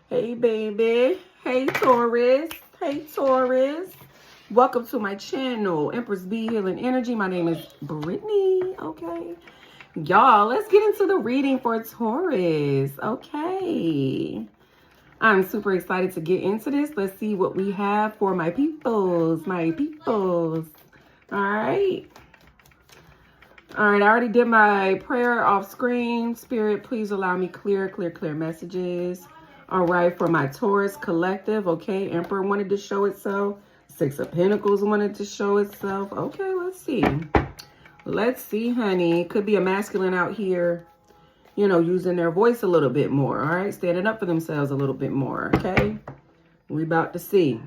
Hey, baby. Hey, Taurus. Hey, Taurus. Welcome to my channel, Empress B Healing Energy. My name is Brittany. Okay. Y'all, let's get into the reading for Taurus. Okay. I'm super excited to get into this. Let's see what we have for my peoples. My peoples. All right. All right, I already did my prayer off screen. Spirit, please allow me clear messages. All right, for my Taurus collective. Okay, Emperor wanted to show itself. Six of Pentacles wanted to show itself. Okay, let's see. Let's see, honey. Could be a masculine out here, you know, using their voice a little bit more. All right, standing up for themselves a little bit more. Okay, we about to see.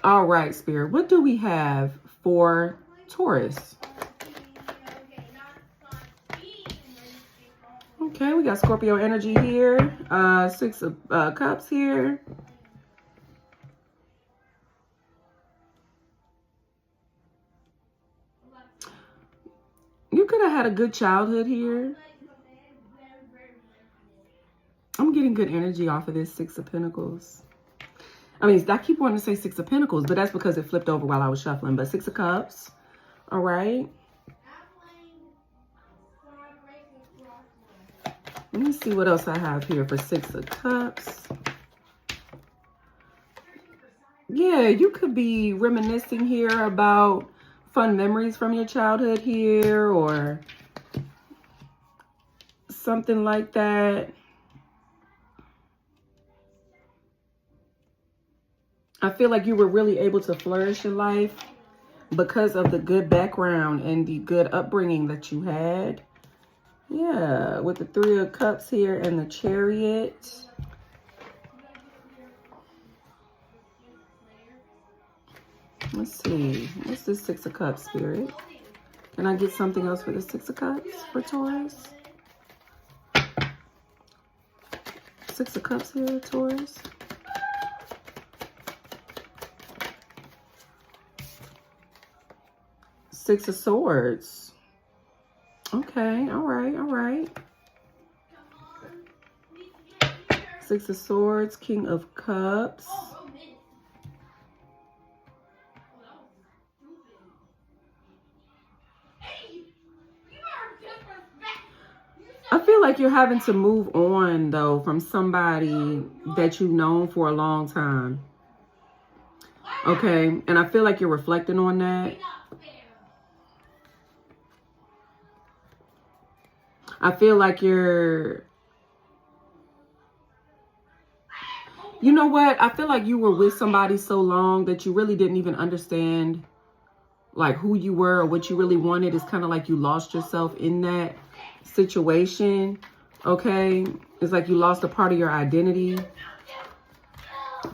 All right, Spirit, what do we have for Taurus? Okay, we got Scorpio energy here. Six of Cups here. You could have had a good childhood here. I'm getting good energy off of this Six of Pentacles. I mean, I keep wanting to say Six of Pentacles, but that's because it flipped over while I was shuffling. But Six of Cups. All right. Let me see what else I have here for Six of Cups. Yeah, you could be reminiscing here about fun memories from your childhood here or something like that. I feel like you were really able to flourish in life because of the good background and the good upbringing that you had. Yeah, with the Three of Cups here and the Chariot. Let's see. What's this Six of Cups, Spirit? Can I get something else for the Six of Cups for Taurus? Six of Cups here, Taurus. Six of Swords. Okay, all right. Six of Swords, King of Cups. I feel like you're having to move on, though, from somebody that you've known for a long time. Okay, and I feel like you're reflecting on that. I feel like you're... You know what? I feel like you were with somebody so long that you really didn't even understand, like, who you were or what you really wanted. It's kind of like you lost yourself in that situation, okay? It's like you lost a part of your identity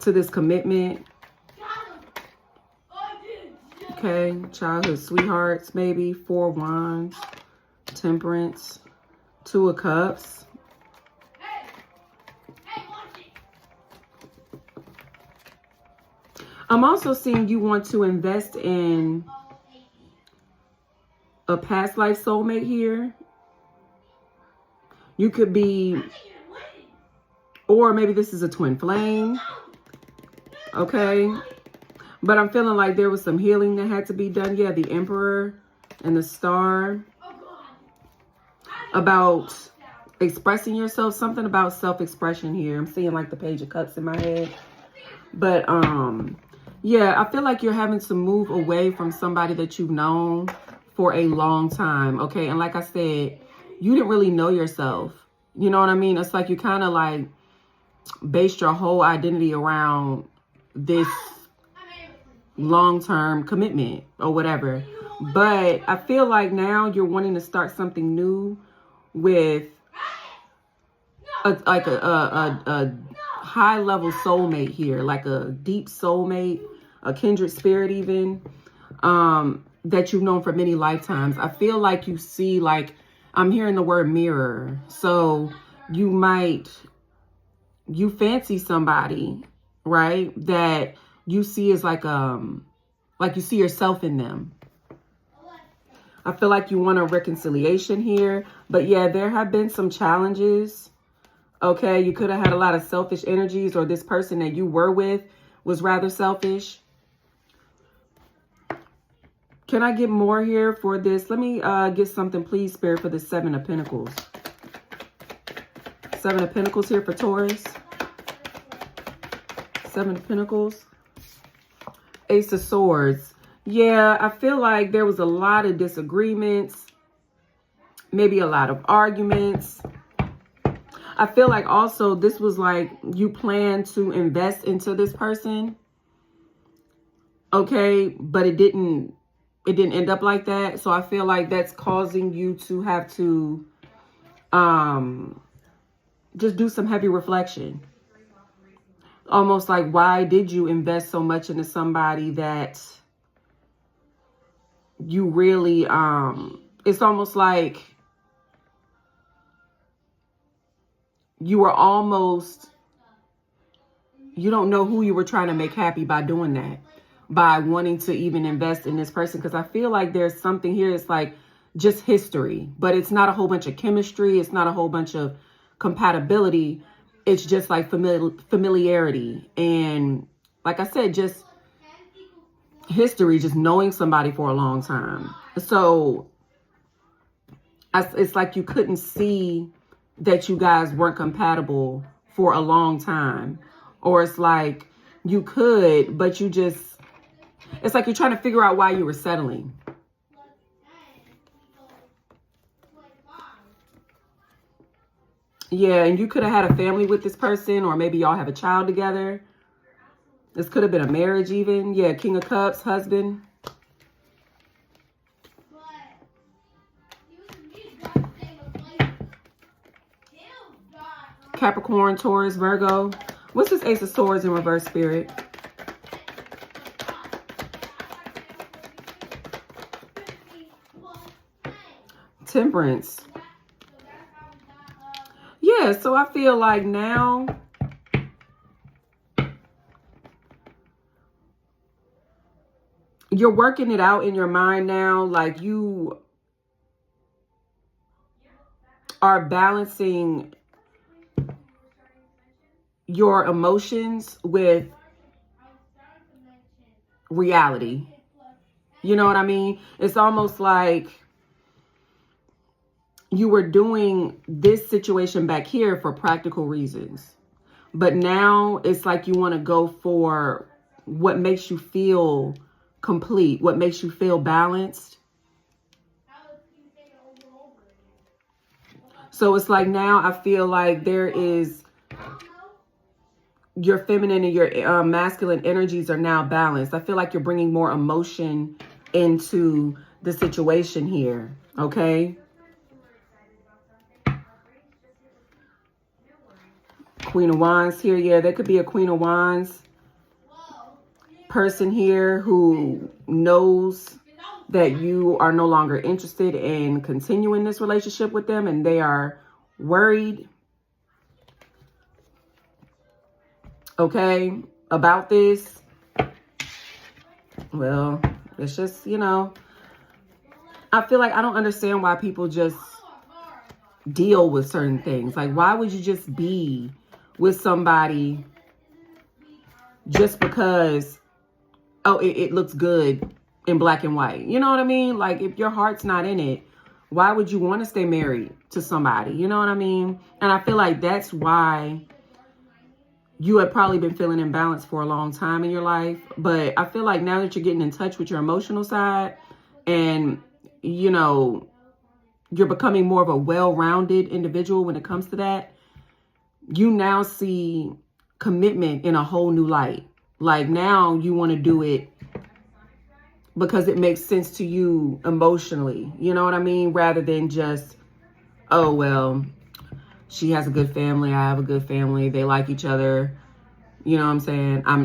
to this commitment. Okay, childhood sweethearts, maybe. Four of Wands, Temperance, Two of Cups. I'm also seeing you want to invest in a past life soulmate here. You could be, or maybe this is a twin flame. Okay. But I'm feeling like there was some healing that had to be done. Yeah, the Emperor and the Star. About expressing yourself. Something about self-expression here. I'm seeing like the Page of Cups in my head. But, yeah, I feel like you're having to move away from somebody that you've known for a long time. Okay. And like I said, you didn't really know yourself. You know what I mean? It's like you kind of like based your whole identity around this long-term commitment or whatever. But I feel like now you're wanting to start something new with a high-level soulmate here, like a deep soulmate, a kindred spirit even, that you've known for many lifetimes. I feel like you see, like, I'm hearing the word mirror. So you fancy somebody, right, that you see as like you see yourself in them. I feel like you want a reconciliation here. But yeah, there have been some challenges Okay, you could have had a lot of selfish energies, or this person that you were with was rather selfish. Can I get more here for this? Let me get something, please, Spirit, for the Seven of Pentacles. Seven of Pentacles here for Taurus. Seven of Pentacles. Ace of Swords. Yeah, I feel like there was a lot of disagreements. Maybe a lot of arguments. I feel like also this was like you planned to invest into this person. Okay, but it didn't end up like that. So I feel like that's causing you to have to just do some heavy reflection. Almost like, why did you invest so much into somebody that you really it's almost like you were almost, you don't know who you were trying to make happy by doing that, by wanting to even invest in this person. Because I feel like there's something here. It's like just history, but it's not a whole bunch of chemistry. It's not a whole bunch of compatibility. It's just like familiarity. And like I said, just history, just knowing somebody for a long time. So it's like you couldn't see that you guys weren't compatible for a long time. Or it's like you could, but you just, it's like you're trying to figure out why you were settling. Yeah, and you could have had a family with this person, or maybe y'all have a child together. This could have been a marriage even. Yeah, King of Cups, husband. Capricorn, Taurus, Virgo. What's this Ace of Swords in reverse, Spirit? Temperance. Yeah, so I feel like now you're working it out in your mind now. Like you are balancing your emotions with reality. You know what I mean? It's almost like you were doing this situation back here for practical reasons. But now it's like you want to go for what makes you feel complete, what makes you feel balanced. So it's like now I feel like there is your feminine and your masculine energies are now balanced. I feel like you're bringing more emotion into the situation here. Okay. Queen of Wands here. Yeah, there could be a Queen of Wands person here who knows that you are no longer interested in continuing this relationship with them, and they are worried, okay, about this. Well, it's just, you know, I feel like I don't understand why people just deal with certain things. Like, why would you just be with somebody just because, oh, it looks good in black and white? You know what I mean? Like, if your heart's not in it, why would you want to stay married to somebody? You know what I mean? And I feel like that's why you had probably been feeling imbalanced for a long time in your life. But I feel like now that you're getting in touch with your emotional side and, you know, you're becoming more of a well-rounded individual when it comes to that, you now see commitment in a whole new light. Like now you want to do it because it makes sense to you emotionally. You know what I mean? Rather than just, oh, well, she has a good family. I have a good family. They like each other. You know what I'm saying? I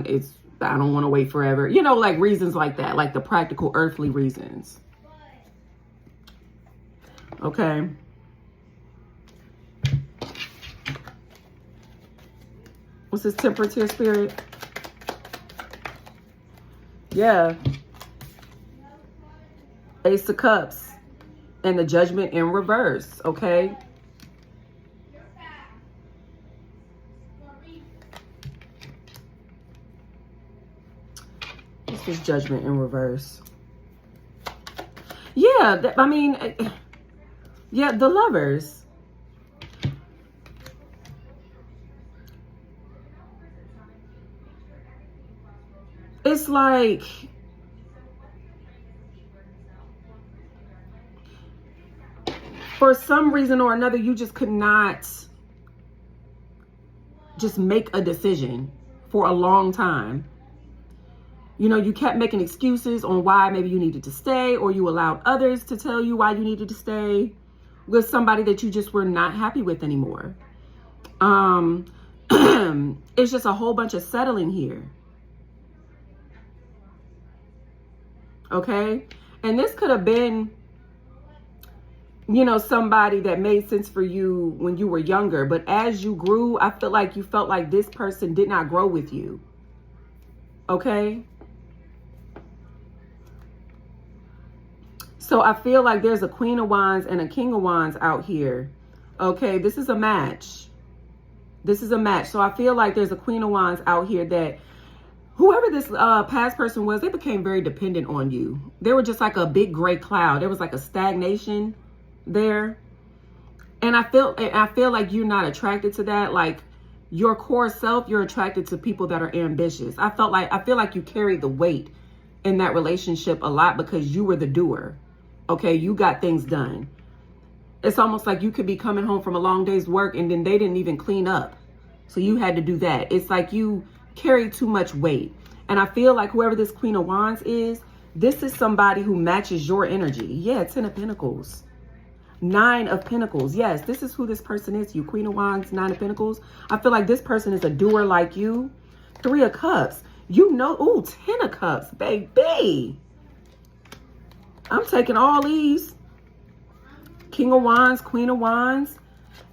don't want to wait forever. You know, like reasons like that, like the practical earthly reasons. Okay. What's this Temperance here, Spirit? Yeah. Ace of Cups and the Judgment in reverse, okay? This is Judgment in reverse. Yeah, I mean, yeah, the Lovers. It's like, for some reason or another, you just could not just make a decision for a long time. You know, you kept making excuses on why maybe you needed to stay, or you allowed others to tell you why you needed to stay with somebody that you just were not happy with anymore. It's just a whole bunch of settling here. Okay? And this could have been, you know, somebody that made sense for you when you were younger. But as you grew, I feel like you felt like this person did not grow with you. Okay? So I feel like there's a Queen of Wands and a King of Wands out here. Okay, this is a match. This is a match. So I feel like there's a Queen of Wands out here that whoever this past person was, they became very dependent on you. They were just like a big gray cloud. There was like a stagnation there. And I feel like you're not attracted to that. Like your core self, you're attracted to people that are ambitious. I feel like you carried the weight in that relationship a lot because you were the doer. Okay, you got things done. It's almost like you could be coming home from a long day's work and then they didn't even clean up. So you had to do that. It's like you carry too much weight. And I feel like whoever this Queen of Wands is, this is somebody who matches your energy. Yeah, 10 of Pentacles. 9 of Pentacles. Yes, this is who this person is. You, Queen of Wands, 9 of Pentacles. I feel like this person is a doer like you. 3 of Cups. You know, ooh, 10 of Cups, baby. I'm taking all these. King of Wands, Queen of Wands.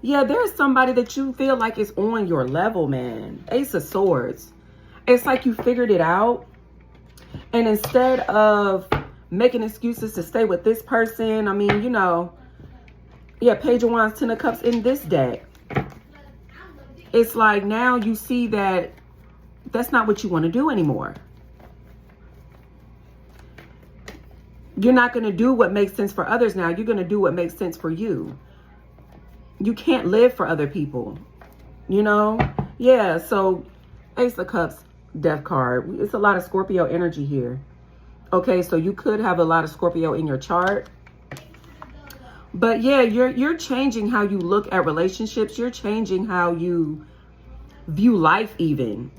Yeah, there's somebody that you feel like is on your level, man. Ace of Swords. It's like you figured it out. And instead of making excuses to stay with this person, I mean, you know, yeah, Page of Wands, 10 of Cups in this deck. It's like now you see that that's not what you want to do anymore. You're not going to do what makes sense for others now. You're going to do what makes sense for you. You can't live for other people, you know? Yeah, so Ace of Cups, Death card. It's a lot of Scorpio energy here. Okay, so you could have a lot of Scorpio in your chart. But yeah, you're changing how you look at relationships. You're changing how you view life even.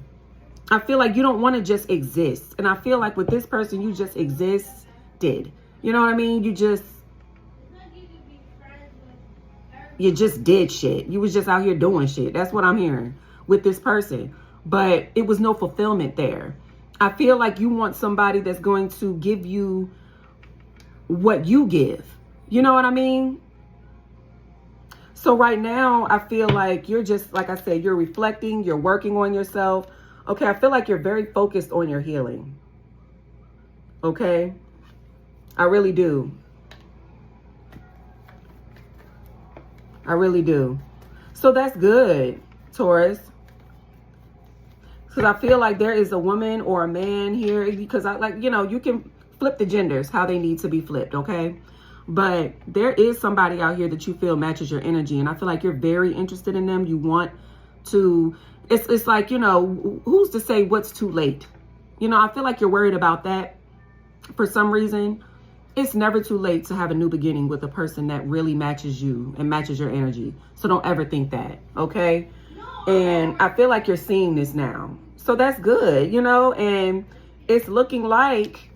I feel like you don't want to just exist. And I feel like with this person, you just existed. You know what I mean? You just did shit. You was just out here doing shit. That's what I'm hearing with this person. But it was no fulfillment there. I feel like you want somebody that's going to give you what you give. You know what I mean? So right now, I feel like you're just, like I said, you're reflecting, you're working on yourself. Okay, I feel like you're very focused on your healing. Okay? I really do. I really do. So that's good, Taurus. Because I feel like there is a woman or a man here. Because I like, you know, you can flip the genders how they need to be flipped, okay? But there is somebody out here that you feel matches your energy. And I feel like you're very interested in them. You want to, it's like, you know, who's to say what's too late? You know, I feel like you're worried about that for some reason. It's never too late to have a new beginning with a person that really matches you and matches your energy. So don't ever think that, okay? And I feel like you're seeing this now. So that's good, you know? And it's looking like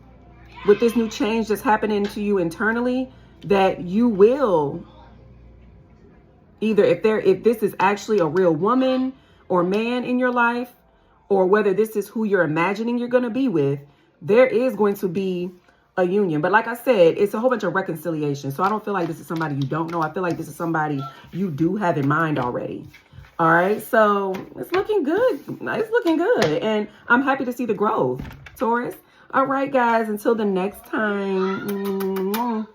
with this new change that's happening to you internally, that you will either, if this is actually a real woman or man in your life, or whether this is who you're imagining you're going to be with, there is going to be a union. But like I said, it's a whole bunch of reconciliation. So I don't feel like this is somebody you don't know. I feel like this is somebody you do have in mind already. All right. So it's looking good. It's looking good. And I'm happy to see the growth, Taurus. All right, guys. Until the next time.